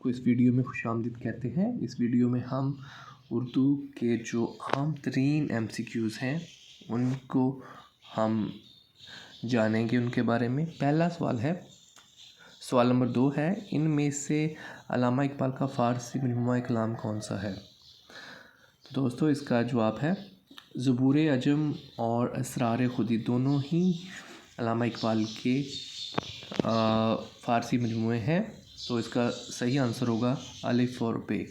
को इस वीडियो में खुशामदीद कहते हैं। इस वीडियो में हम उर्दू के जो आम तरीन MCQs हैं उनको हम जानेंगे, उनके बारे में। पहला सवाल है, सवाल नंबर 2 है, इनमें से अल्लामा इकबाल का फ़ारसी मजमूआ कलाम कौन सा है? तो दोस्तों इसका जवाब है ज़ुबूर अजम और असरार खुदी, दोनों ही अल्लामा इकबाल के फ़ारसी मजमूए हैं। तो इसका सही आंसर होगा अलिफ और बे।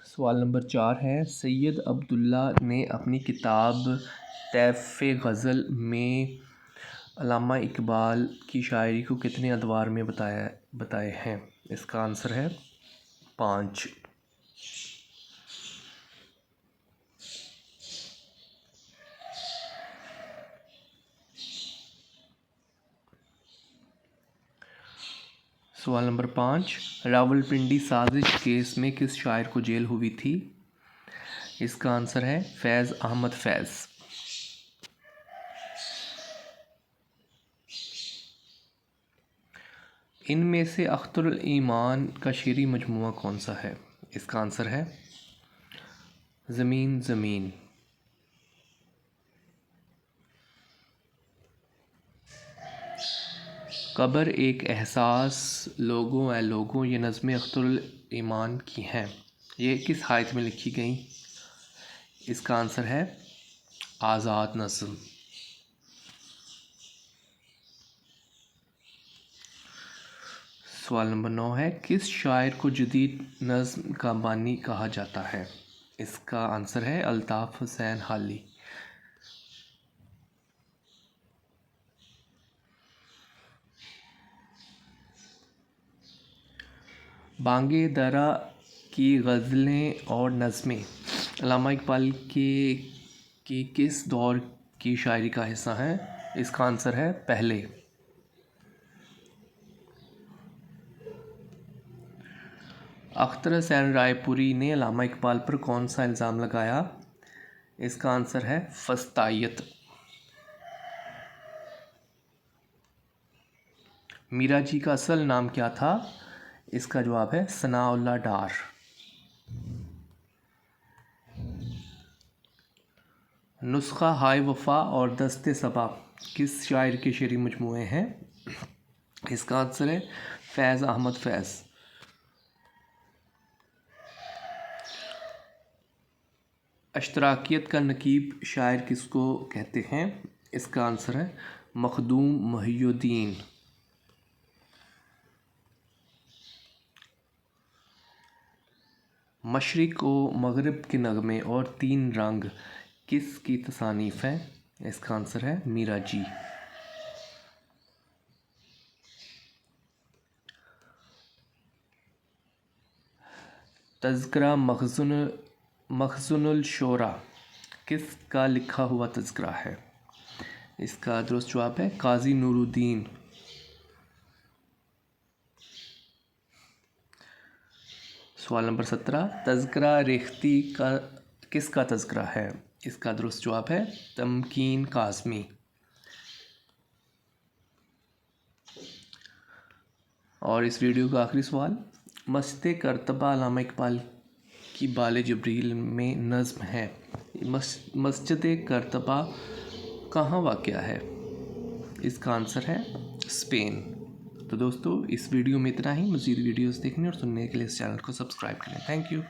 सवाल नंबर 4 है, सैयद अब्दुल्ला ने अपनी किताब तैफ़े ग़ज़ल में अल्लामा इकबाल की शायरी को कितने अदवार में बताए हैं? इसका आंसर है 5। सवाल नंबर 5, रावलपिंडी साजिश केस में किस शायर को जेल हुई थी? इसका आंसर है फैज़ अहमद फैज़। इनमें से अख्तरुल ईमान का शेरी मजमूआ कौन सा है? इसका आंसर है ज़मीन ज़मीन। कब्र एक एहसास, लोगों ए लोगों, ये नज़्में अख्तरुल ईमान की हैं। ये किस हायत में लिखी गई? इसका आंसर है आज़ाद नज़्म। सवाल नंबर 9 है, किस शायर को जदीद नज़्म का बानी कहा जाता है? इसका आंसर है अल्ताफ़ हुसैन हाली। बांगे दरा की ग़ज़लें और नज़्में अल्लामा इकबाल की किस दौर की शायरी का हिस्सा हैं? इसका आंसर है पहले। अख्तर हुसैन रायपुरी ने अल्लामा इकबाल पर कौन सा इल्ज़ाम लगाया? इसका आंसर है फस्तायत। मीरा जी का असल नाम क्या था? इसका जवाब है सनाउल्लाह डार। नुस्खा हाय वफ़ा और दस्ते सबा किस शायर के शेरी मजमूए हैं? इसका आंसर है फैज़ अहमद फैज़। अश्तराकियत का नकीब शायर किसको कहते हैं? इसका आंसर है मखदूम मोहिउद्दीन। मशरिक़ व मग़रिब के नग़मे और 3 रंग किस की तसानीफ़ है? इसका आंसर है मीरा जी। तज़किरा मख़ज़ूनुल शोरा किसका लिखा हुआ तज़किरा है? इसका दुरुस्त जवाब है काज़ी नूरुद्दीन। सवाल नंबर 17, तज़किरा रेख्ती का किसका तज़किरा है? इसका दुरुस्त जवाब है तमकीन काज़मी। और इस वीडियो का आखिरी सवाल, मस्जिद करतबा अल्लामा इकबाल की बाले जबरील में नज़्म है। मस्जिद करतबा कहाँ वाक़या है? इसका आंसर है स्पेन। तो दोस्तों इस वीडियो में इतना ही। मज़ीद वीडियोस देखने और सुनने के लिए इस चैनल को सब्सक्राइब करें। Thank you.